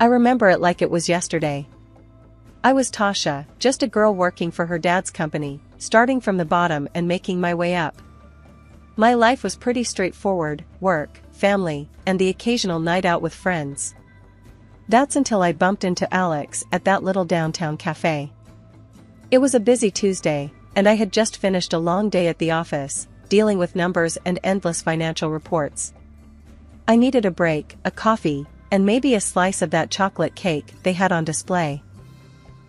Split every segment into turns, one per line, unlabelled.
I remember it like it was yesterday. I was Tasha, just a girl working for her dad's company, starting from the bottom and making my way up. My life was pretty straightforward: work, family, and the occasional night out with friends. That's until I bumped into Alex at that little downtown cafe. It was a busy Tuesday, and I had just finished a long day at the office, dealing with numbers and endless financial reports. I needed a break, a coffee, and maybe a slice of that chocolate cake they had on display.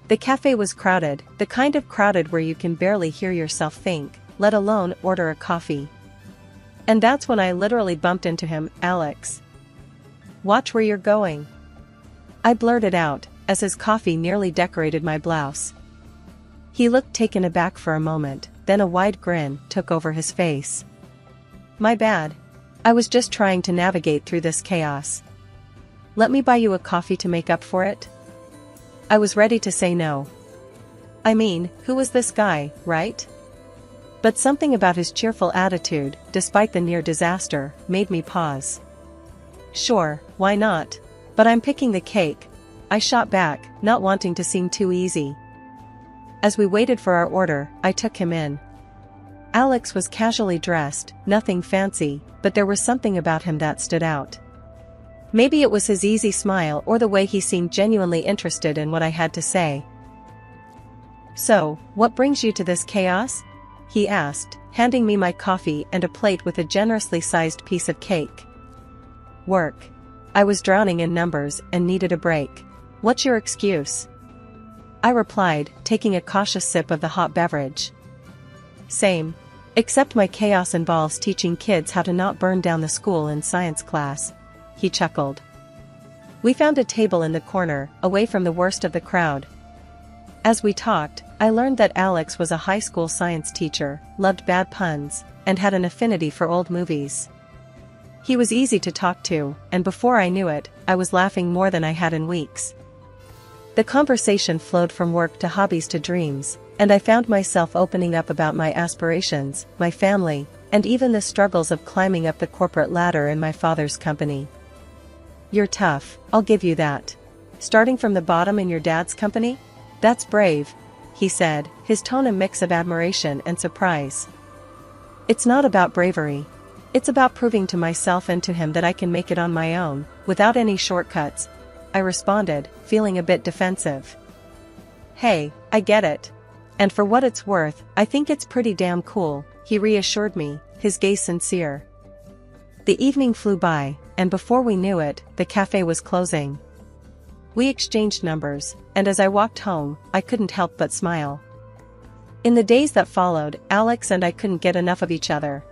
The cafe was crowded, the kind of crowded where you can barely hear yourself think, let alone order a coffee. And that's when I literally bumped into him. "Alex, watch where you're going," I blurted out, as his coffee nearly decorated my blouse. He looked taken aback for a moment, then a wide grin took over his face. "My bad. I was just trying to navigate through this chaos. Let me buy you a coffee to make up for it?" I was ready to say no. I mean, who was this guy, right? But something about his cheerful attitude, despite the near disaster, made me pause. "Sure, why not? But I'm picking the cake," I shot back, not wanting to seem too easy. As we waited for our order, I took him in. Alex was casually dressed, nothing fancy, but there was something about him that stood out. Maybe it was his easy smile or the way he seemed genuinely interested in what I had to say. "So, what brings you to this chaos?" he asked, handing me my coffee and a plate with a generously sized piece of cake. "Work. I was drowning in numbers and needed a break. What's your excuse?" I replied, taking a cautious sip of the hot beverage. "Same. Except my chaos involves teaching kids how to not burn down the school in science class," he chuckled. We found a table in the corner, away from the worst of the crowd. As we talked, I learned that Alex was a high school science teacher, loved bad puns, and had an affinity for old movies. He was easy to talk to, and before I knew it, I was laughing more than I had in weeks. The conversation flowed from work to hobbies to dreams, and I found myself opening up about my aspirations, my family, and even the struggles of climbing up the corporate ladder in my father's company. "You're tough, I'll give you that. Starting from the bottom in your dad's company? That's brave," he said, his tone a mix of admiration and surprise. "It's not about bravery. It's about proving to myself and to him that I can make it on my own, without any shortcuts," I responded, feeling a bit defensive. "Hey, I get it. And for what it's worth, I think it's pretty damn cool," he reassured me, his gaze sincere. The evening flew by, and before we knew it, the cafe was closing. We exchanged numbers, and as I walked home, I couldn't help but smile. In the days that followed, Alex and I couldn't get enough of each other.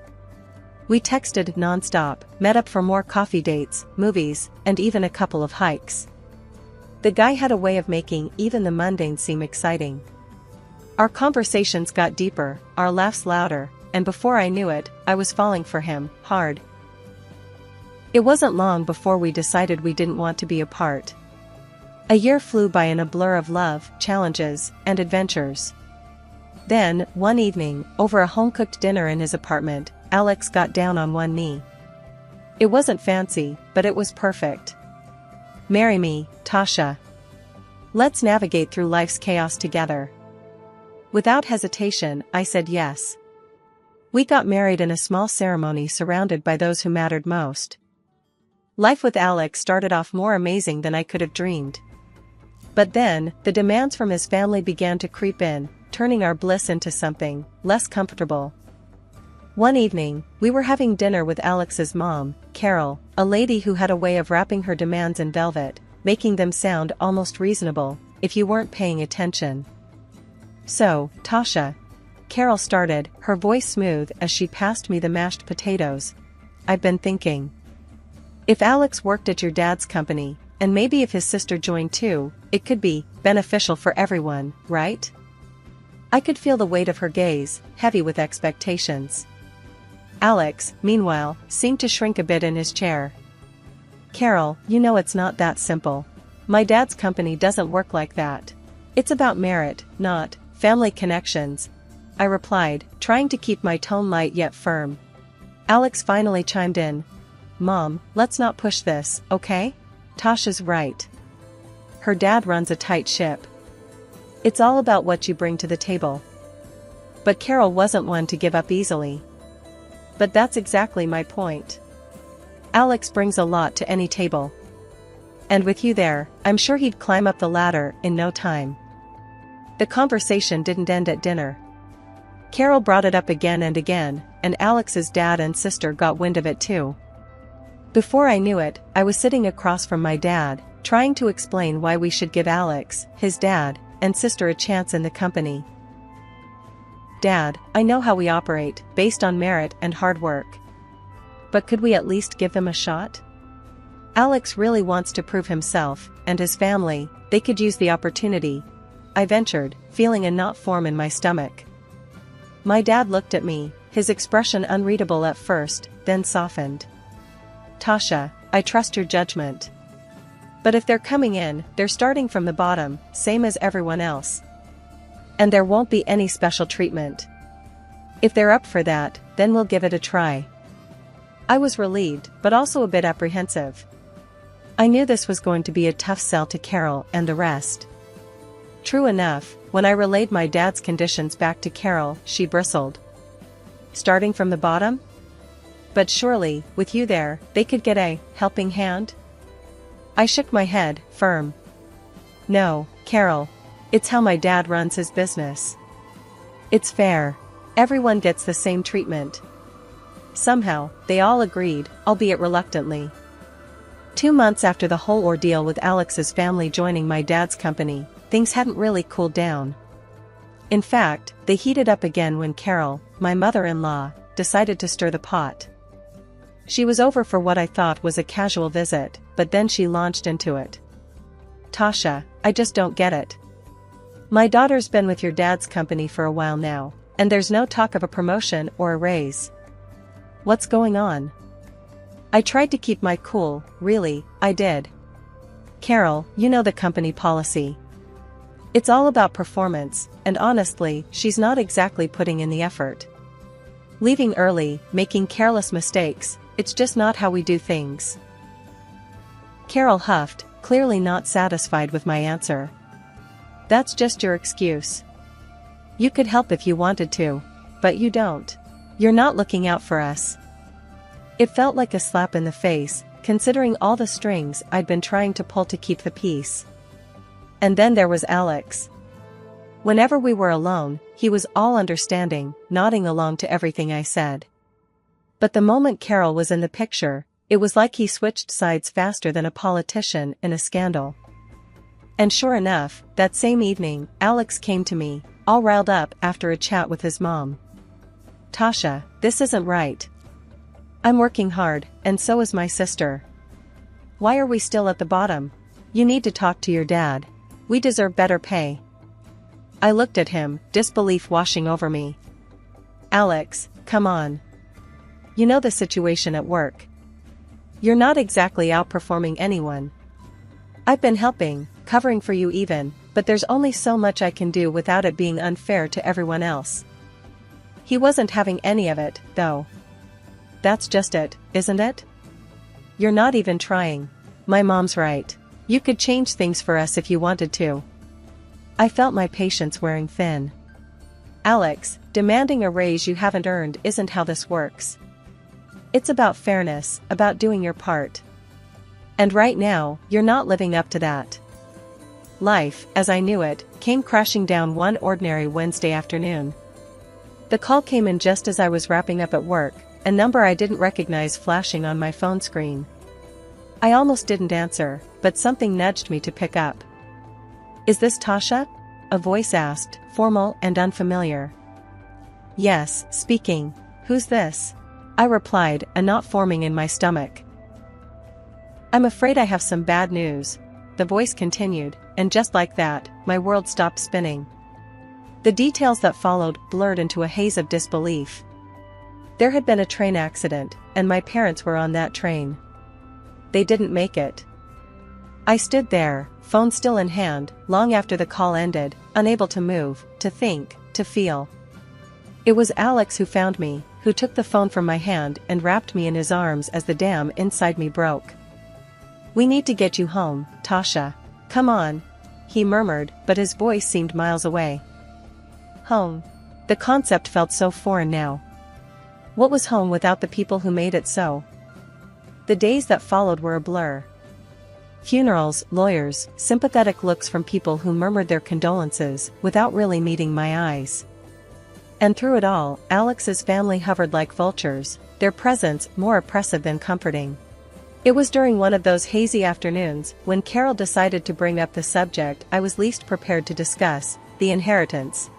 We texted non-stop, met up for more coffee dates, movies, and even a couple of hikes. The guy had a way of making even the mundane seem exciting. Our conversations got deeper, our laughs louder, and before I knew it, I was falling for him, hard. It wasn't long before we decided we didn't want to be apart. A year flew by in a blur of love, challenges, and adventures. Then, one evening, over a home-cooked dinner in his apartment, Alex got down on one knee. It wasn't fancy, but it was perfect. "Marry me, Tasha. Let's navigate through life's chaos together." Without hesitation, I said yes. We got married in a small ceremony surrounded by those who mattered most. Life with Alex started off more amazing than I could have dreamed. But then, the demands from his family began to creep in, turning our bliss into something less comfortable. One evening, we were having dinner with Alex's mom, Carol, a lady who had a way of wrapping her demands in velvet, making them sound almost reasonable, if you weren't paying attention. "So, Tasha," Carol started, her voice smooth as she passed me the mashed potatoes, "I've been thinking. If Alex worked at your dad's company, and maybe if his sister joined too, it could be beneficial for everyone, right?" I could feel the weight of her gaze, heavy with expectations. Alex, meanwhile, seemed to shrink a bit in his chair. "Carol, you know it's not that simple. My dad's company doesn't work like that. It's about merit, not family connections," I replied, trying to keep my tone light yet firm. Alex finally chimed in. "Mom, let's not push this, okay? Tasha's right. her dad runs a tight ship. It's all about what you bring to the table. But Carol wasn't one to give up easily. But that's exactly my point. Alex brings a lot to any table. And with you there, I'm sure he'd climb up the ladder in no time. The conversation didn't end at dinner. Carol brought it up again and again, and Alex's dad and sister got wind of it too. Before I knew it, I was sitting across from my dad, trying to explain why we should give Alex, his dad, and sister a chance in the company. Dad, I know how we operate, based on merit and hard work. But could we at least give them a shot? Alex really wants to prove himself, and his family, they could use the opportunity. I ventured, feeling a knot form in my stomach. My dad looked at me, his expression unreadable at first, then softened. Tasha, I trust your judgment. But if they're coming in, they're starting from the bottom, same as everyone else. And there won't be any special treatment. If they're up for that, then we'll give it a try. I was relieved, but also a bit apprehensive. I knew this was going to be a tough sell to Carol and the rest. True enough, when I relayed my dad's conditions back to Carol, she bristled. Starting from the bottom? But surely, with you there, they could get a helping hand? I shook my head, firm. No, Carol. It's how my dad runs his business. It's fair. Everyone gets the same treatment. Somehow, they all agreed, albeit reluctantly. 2 months after the whole ordeal with Alex's family joining my dad's company, things hadn't really cooled down. In fact, they heated up again when Carol, my mother-in-law, decided to stir the pot. She was over for what I thought was a casual visit, but then she launched into it. Tasha, I just don't get it. My daughter's been with your dad's company for a while now, and there's no talk of a promotion or a raise. What's going on? I tried to keep my cool, really, I did. Carol, you know the company policy. It's all about performance, and honestly, she's not exactly putting in the effort. Leaving early, making careless mistakes, it's just not how we do things. Carol huffed, clearly not satisfied with my answer. That's just your excuse. You could help if you wanted to, but you don't. You're not looking out for us. It felt like a slap in the face, considering all the strings I'd been trying to pull to keep the peace. And then there was Alex. Whenever we were alone, he was all understanding, nodding along to everything I said. But the moment Carol was in the picture, it was like he switched sides faster than a politician in a scandal. And sure enough, that same evening, Alex came to me, all riled up after a chat with his mom. Tasha, this isn't right. I'm working hard, and so is my sister. Why are we still at the bottom? You need to talk to your dad. We deserve better pay. I looked at him, disbelief washing over me. Alex, come on. You know the situation at work. You're not exactly outperforming anyone. I've been helping, covering for you even, but there's only so much I can do without it being unfair to everyone else. He wasn't having any of it, though. That's just it, isn't it? You're not even trying. My mom's right. You could change things for us if you wanted to. I felt my patience wearing thin. Alex, demanding a raise you haven't earned isn't how this works. It's about fairness, about doing your part. And right now, you're not living up to that. Life, as I knew it, came crashing down one ordinary Wednesday afternoon. The call came in just as I was wrapping up at work, a number I didn't recognize flashing on my phone screen. I almost didn't answer, but something nudged me to pick up. Is this Tasha? A voice asked, formal and unfamiliar. Yes, speaking. Who's this? I replied, a knot forming in my stomach. I'm afraid I have some bad news, the voice continued, and just like that, my world stopped spinning. The details that followed blurred into a haze of disbelief. There had been a train accident, and my parents were on that train. They didn't make it. I stood there, phone still in hand, long after the call ended, unable to move, to think, to feel. It was Alex who found me, who took the phone from my hand and wrapped me in his arms as the dam inside me broke. We need to get you home, Tasha. Come on, he murmured, but his voice seemed miles away. Home. The concept felt so foreign now. What was home without the people who made it so? The days that followed were a blur. Funerals, lawyers, sympathetic looks from people who murmured their condolences without really meeting my eyes. And through it all, Alex's family hovered like vultures, their presence more oppressive than comforting. It was during one of those hazy afternoons, when Carol decided to bring up the subject I was least prepared to discuss, the inheritance.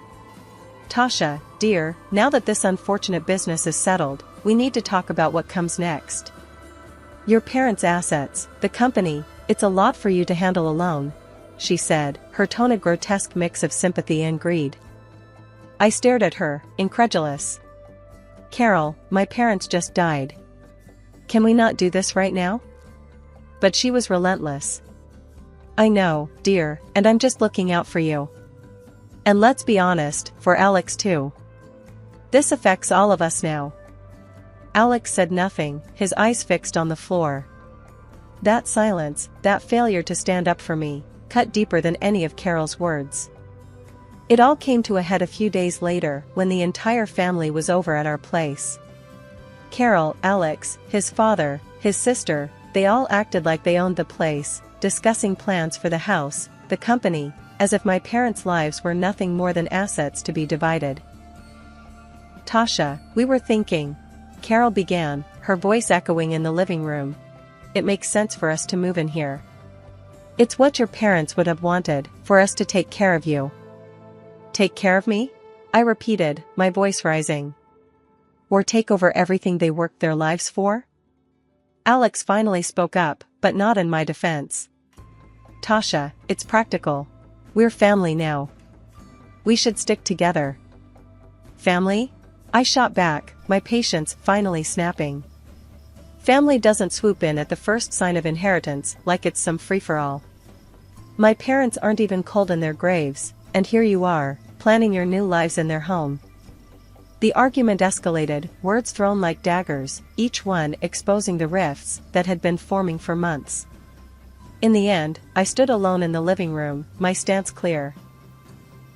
Tasha, dear, now that this unfortunate business is settled, we need to talk about what comes next. Your parents' assets, the company, it's a lot for you to handle alone, she said, her tone a grotesque mix of sympathy and greed. I stared at her, incredulous. Carol, my parents just died. Can we not do this right now? But she was relentless. I know, dear, and I'm just looking out for you. And let's be honest, for Alex too. This affects all of us now. Alex said nothing, his eyes fixed on the floor. That silence, that failure to stand up for me, cut deeper than any of Carol's words. It all came to a head a few days later when the entire family was over at our place. Carol, Alex, his father, his sister, they all acted like they owned the place, discussing plans for the house, the company, as if my parents' lives were nothing more than assets to be divided. Tasha, we were thinking, Carol began, her voice echoing in the living room. It makes sense for us to move in here. It's what your parents would have wanted, for us to take care of you. Take care of me? I repeated, my voice rising. Or take over everything they worked their lives for? Alex finally spoke up, but not in my defense. Tasha, it's practical. We're family now. We should stick together. Family? I shot back, my patience finally snapping. Family doesn't swoop in at the first sign of inheritance like it's some free-for-all. My parents aren't even cold in their graves, and here you are, planning your new lives in their home. The argument escalated, words thrown like daggers, each one exposing the rifts that had been forming for months. In the end, I stood alone in the living room, my stance clear.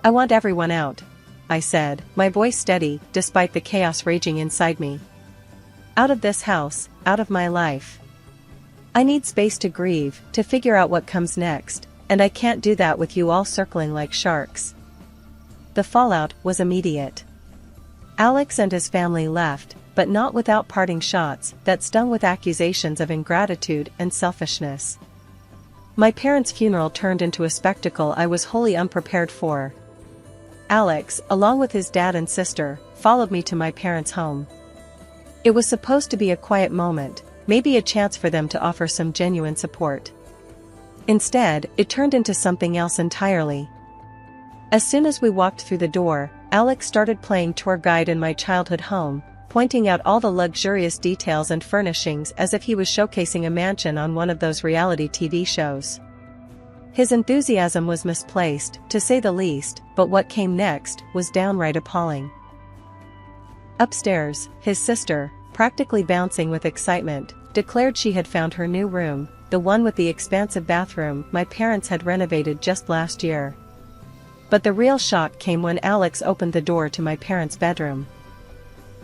I want everyone out, I said, my voice steady, despite the chaos raging inside me. Out of this house, out of my life. I need space to grieve, to figure out what comes next, and I can't do that with you all circling like sharks. The fallout was immediate. Alex and his family left, but not without parting shots that stung with accusations of ingratitude and selfishness. My parents' funeral turned into a spectacle I was wholly unprepared for. Alex, along with his dad and sister, followed me to my parents' home. It was supposed to be a quiet moment, maybe a chance for them to offer some genuine support. Instead, it turned into something else entirely. As soon as we walked through the door, Alex started playing tour guide in my childhood home, pointing out all the luxurious details and furnishings as if he was showcasing a mansion on one of those reality TV shows. His enthusiasm was misplaced, to say the least, but what came next was downright appalling. Upstairs, his sister, practically bouncing with excitement, declared she had found her new room, the one with the expansive bathroom my parents had renovated just last year. But the real shock came when Alex opened the door to my parents' bedroom.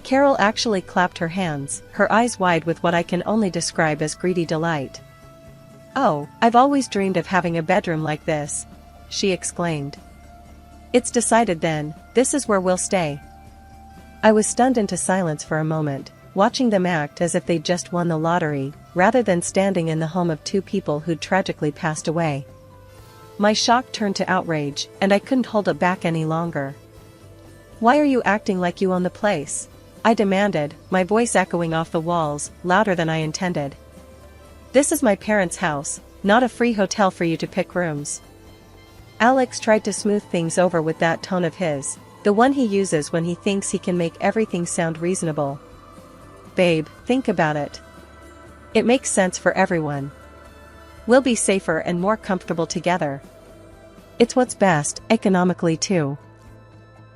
Carol actually clapped her hands, her eyes wide with what I can only describe as greedy delight. "Oh, I've always dreamed of having a bedroom like this," she exclaimed. "It's decided then, this is where we'll stay." I was stunned into silence for a moment, watching them act as if they'd just won the lottery, rather than standing in the home of two people who'd tragically passed away. My shock turned to outrage, and I couldn't hold it back any longer. "Why are you acting like you own the place?" I demanded, my voice echoing off the walls, louder than I intended. "This is my parents' house, not a free hotel for you to pick rooms." Alex tried to smooth things over with that tone of his, the one he uses when he thinks he can make everything sound reasonable. "Babe, think about it. It makes sense for everyone. We'll be safer and more comfortable together. It's what's best, economically too."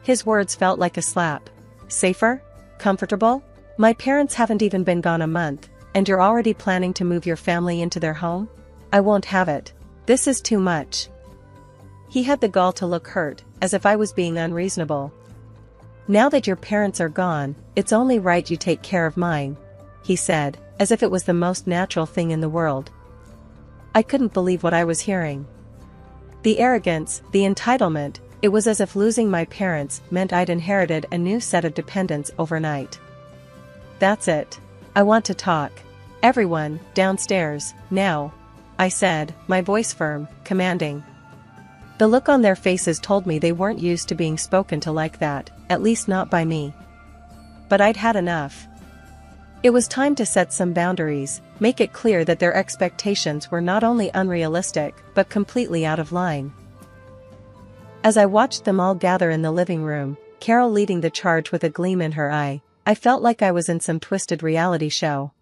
His words felt like a slap. Safer? Comfortable? My parents haven't even been gone a month, and you're already planning to move your family into their home? I won't have it. This is too much." He had the gall to look hurt, as if I was being unreasonable. "Now that your parents are gone, it's only right you take care of mine," he said, as if it was the most natural thing in the world. I couldn't believe what I was hearing. The arrogance, the entitlement, it was as if losing my parents meant I'd inherited a new set of dependents overnight. "That's it. I want to talk. Everyone, downstairs, now," I said, my voice firm, commanding. The look on their faces told me they weren't used to being spoken to like that, at least not by me. But I'd had enough. It was time to set some boundaries, make it clear that their expectations were not only unrealistic but completely out of line. As I watched them all gather in the living room, Carol leading the charge with a gleam in her eye, I felt like I was in some twisted reality show.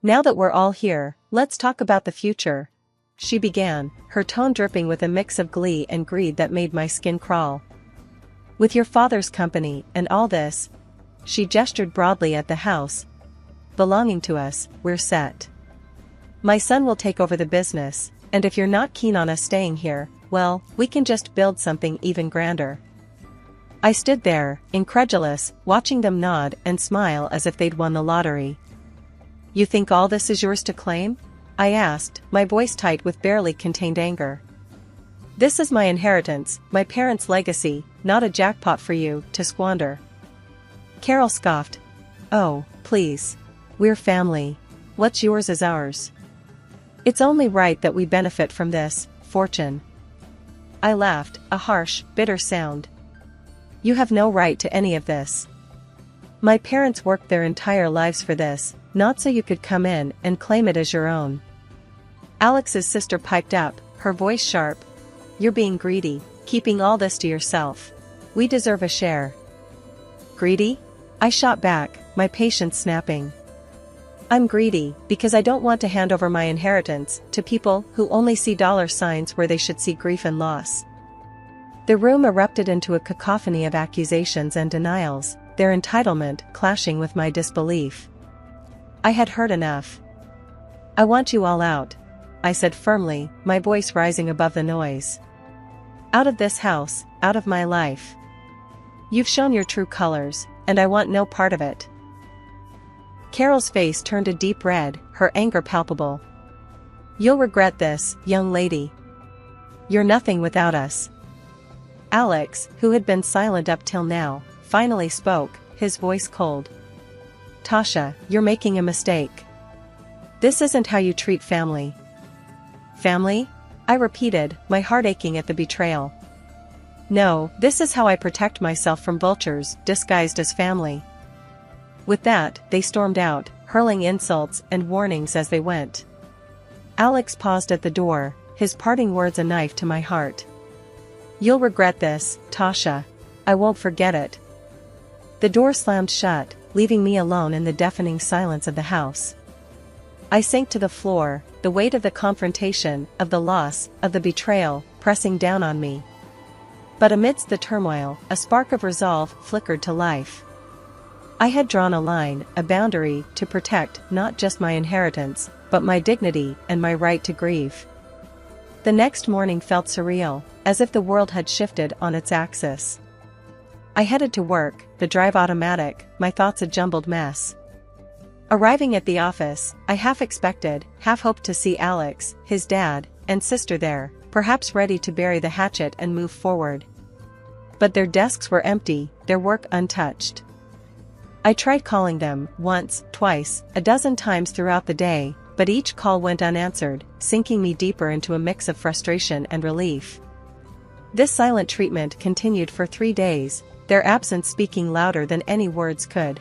"Now that we're all here, let's talk about the future," she began, her tone dripping with a mix of glee and greed that made my skin crawl. "With your father's company and all this," she gestured broadly at the house belonging to us, "we're set. My son will take over the business, and if you're not keen on us staying here, well, we can just build something even grander." I stood there, incredulous, watching them nod and smile as if they'd won the lottery. "You think all this is yours to claim?" I asked, my voice tight with barely contained anger. "This is my inheritance, my parents' legacy, not a jackpot for you to squander." Carol scoffed. "Oh, please. We're family. What's yours is ours. It's only right that we benefit from this fortune." I laughed, a harsh, bitter sound. "You have no right to any of this. My parents worked their entire lives for this, not so you could come in and claim it as your own." Alex's sister piped up, her voice sharp. "You're being greedy, keeping all this to yourself. We deserve a share." "Greedy?" I shot back, my patience snapping. "I'm greedy because I don't want to hand over my inheritance to people who only see dollar signs where they should see grief and loss." The room erupted into a cacophony of accusations and denials, their entitlement clashing with my disbelief. I had heard enough. "I want you all out," I said firmly, my voice rising above the noise. "Out of this house, out of my life. You've shown your true colors, and I want no part of it." Carol's face turned a deep red, her anger palpable. "You'll regret this, young lady. You're nothing without us." Alex, who had been silent up till now, finally spoke, his voice cold. "Tasha, you're making a mistake. This isn't how you treat family." "Family?" I repeated, my heart aching at the betrayal. "No, this is how I protect myself from vultures disguised as family." With that, they stormed out, hurling insults and warnings as they went. Alex paused at the door, his parting words a knife to my heart. "You'll regret this, Tasha. I won't forget it." The door slammed shut, leaving me alone in the deafening silence of the house. I sank to the floor, the weight of the confrontation, of the loss, of the betrayal, pressing down on me. But amidst the turmoil, a spark of resolve flickered to life. I had drawn a line, a boundary, to protect not just my inheritance, but my dignity and my right to grieve. The next morning felt surreal, as if the world had shifted on its axis. I headed to work, the drive automatic, my thoughts a jumbled mess. Arriving at the office, I half expected, half hoped to see Alex, his dad, and sister there, perhaps ready to bury the hatchet and move forward. But their desks were empty, their work untouched. I tried calling them, once, twice, a dozen times throughout the day, but each call went unanswered, sinking me deeper into a mix of frustration and relief. This silent treatment continued for 3 days, their absence speaking louder than any words could.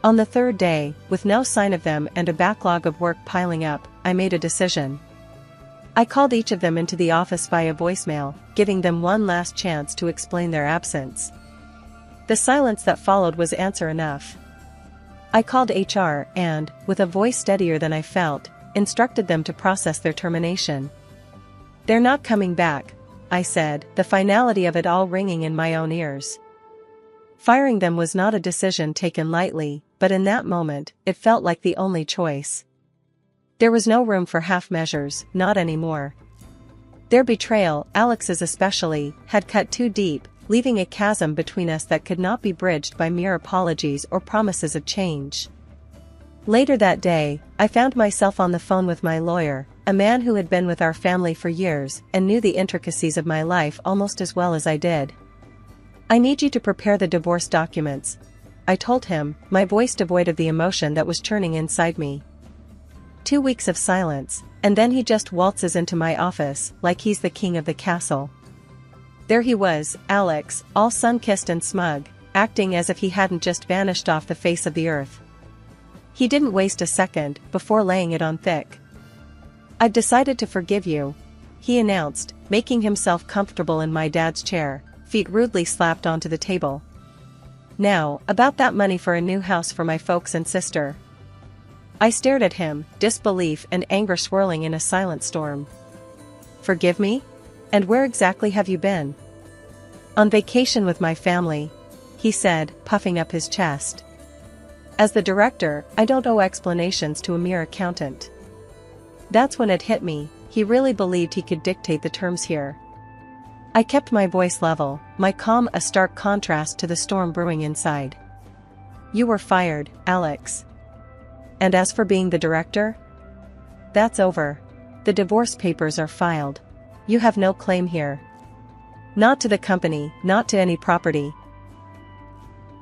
On the 3rd day, with no sign of them and a backlog of work piling up, I made a decision. I called each of them into the office via voicemail, giving them one last chance to explain their absence. The silence that followed was answer enough. I called HR and, with a voice steadier than I felt, instructed them to process their termination. "They're not coming back," I said, the finality of it all ringing in my own ears. Firing them was not a decision taken lightly, but in that moment, it felt like the only choice. There was no room for half measures, not anymore. Their betrayal, Alex's especially, had cut too deep, leaving a chasm between us that could not be bridged by mere apologies or promises of change. Later that day, I found myself on the phone with my lawyer, a man who had been with our family for years and knew the intricacies of my life almost as well as I did. "I need you to prepare the divorce documents," I told him, my voice devoid of the emotion that was churning inside me. 2 weeks of silence, and then he just waltzes into my office like he's the king of the castle. There he was, Alex, all sun-kissed and smug, acting as if he hadn't just vanished off the face of the earth. He didn't waste a second before laying it on thick. "I've decided to forgive you," he announced, making himself comfortable in my dad's chair, feet rudely slapped onto the table. "Now, about that money for a new house for my folks and sister." I stared at him, disbelief and anger swirling in a silent storm. "Forgive me? And where exactly have you been?" "On vacation with my family," he said, puffing up his chest. "As the director, I don't owe explanations to a mere accountant." That's when it hit me, he really believed he could dictate the terms here. I kept my voice level, my calm a stark contrast to the storm brewing inside. "You were fired, Alex. And as for being the director? That's over. The divorce papers are filed. You have no claim here. Not to the company, not to any property."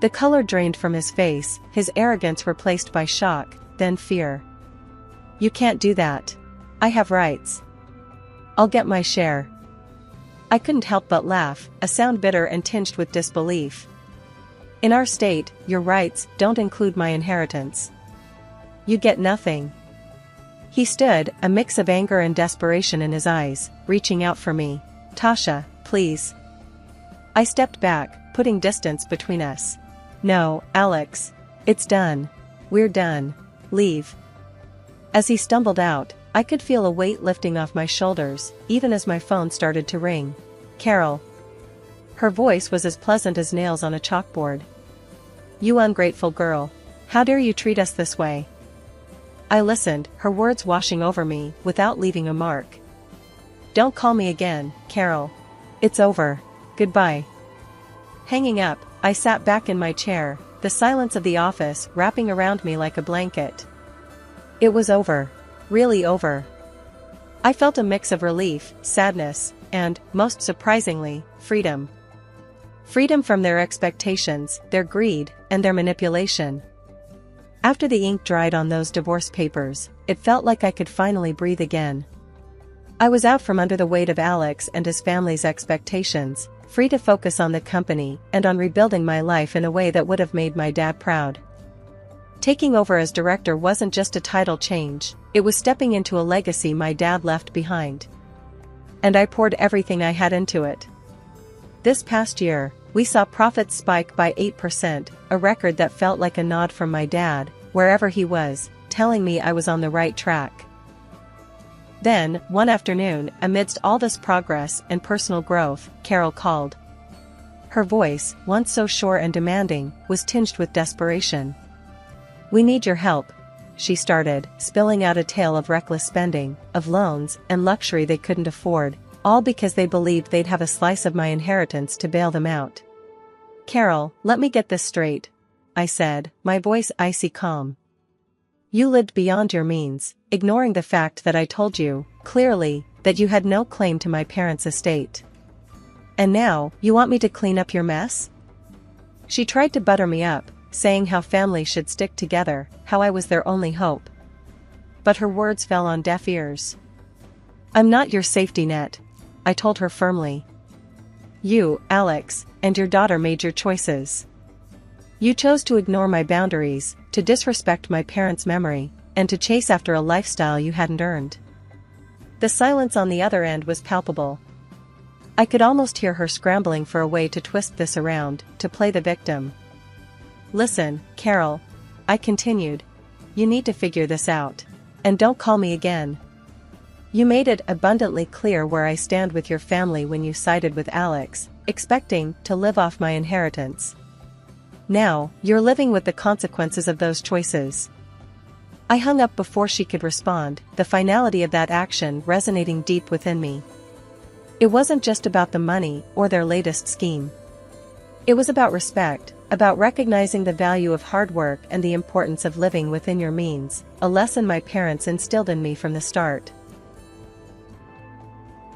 The color drained from his face, his arrogance replaced by shock, then fear. "You can't do that. I have rights. I'll get my share." I couldn't help but laugh, a sound bitter and tinged with disbelief. "In our state, your rights don't include my inheritance. You get nothing." He stood, a mix of anger and desperation in his eyes, reaching out for me. "Tasha, please." I stepped back, putting distance between us. "No, Alex. It's done. We're done. Leave." As he stumbled out, I could feel a weight lifting off my shoulders, even as my phone started to ring. "Carol." Her voice was as pleasant as nails on a chalkboard. "You ungrateful girl. How dare you treat us this way?" I listened, her words washing over me, without leaving a mark. "Don't call me again, Carol. It's over. Goodbye." Hanging up, I sat back in my chair, the silence of the office wrapping around me like a blanket. It was over. Really over. I felt a mix of relief, sadness, and, most surprisingly, freedom. Freedom from their expectations, their greed, and their manipulation. After the ink dried on those divorce papers, it felt like I could finally breathe again. I was out from under the weight of Alex and his family's expectations, free to focus on the company and on rebuilding my life in a way that would have made my dad proud. Taking over as director wasn't just a title change, it was stepping into a legacy my dad left behind. And I poured everything I had into it. This past year, we saw profits spike by 8%, a record that felt like a nod from my dad, wherever he was, telling me I was on the right track. Then, one afternoon, amidst all this progress and personal growth, Carol called. Her voice, once so sure and demanding, was tinged with desperation. "We need your help," she started, spilling out a tale of reckless spending, of loans, and luxury they couldn't afford, all because they believed they'd have a slice of my inheritance to bail them out. "Carol, let me get this straight," I said, my voice icy calm. "You lived beyond your means, ignoring the fact that I told you, clearly, that you had no claim to my parents' estate. And now, you want me to clean up your mess?" She tried to butter me up, saying how families should stick together, how I was their only hope. But her words fell on deaf ears. "I'm not your safety net," I told her firmly. "You, Alex, and your daughter made your choices. You chose to ignore my boundaries, to disrespect my parents' memory, and to chase after a lifestyle you hadn't earned." The silence on the other end was palpable. I could almost hear her scrambling for a way to twist this around, to play the victim. "Listen, Carol," I continued. "You need to figure this out. And don't call me again. You made it abundantly clear where I stand with your family when you sided with Alex, expecting to live off my inheritance. Now, you're living with the consequences of those choices. I hung up before she could respond, the finality of that action resonating deep within me. It wasn't just about the money or their latest scheme. It was about respect, about recognizing the value of hard work and the importance of living within your means, a lesson my parents instilled in me from the start.